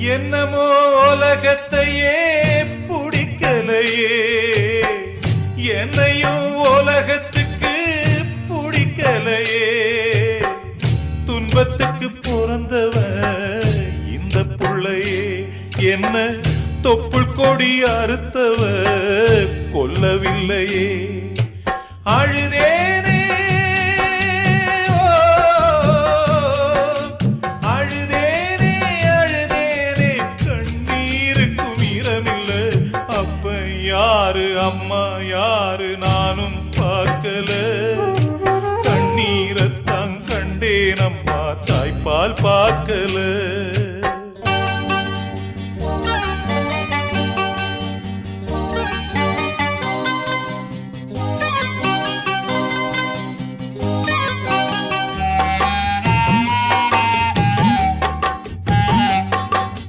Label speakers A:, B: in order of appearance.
A: என்னமோ உலகத்தையே பிடிக்கலையே, என்னையும் உலகத்துக்கு பிடிக்கலையே. துன்பத்துக்கு பிறந்தவ இந்த புள்ளையே, என்ன தொப்புள் கொடி அறுத்தவ கொல்லவில்லையே. அழுதேனே அழுதேனே அழுதேனே, கண்ணீருக்கும் ஈரமில்ல. அப்ப யாரு அம்மா யாரு நானும் பார்க்கல. கண்ணீரத்தான் கண்டேன் அம்மா, தாய்ப்பால் பார்க்கல.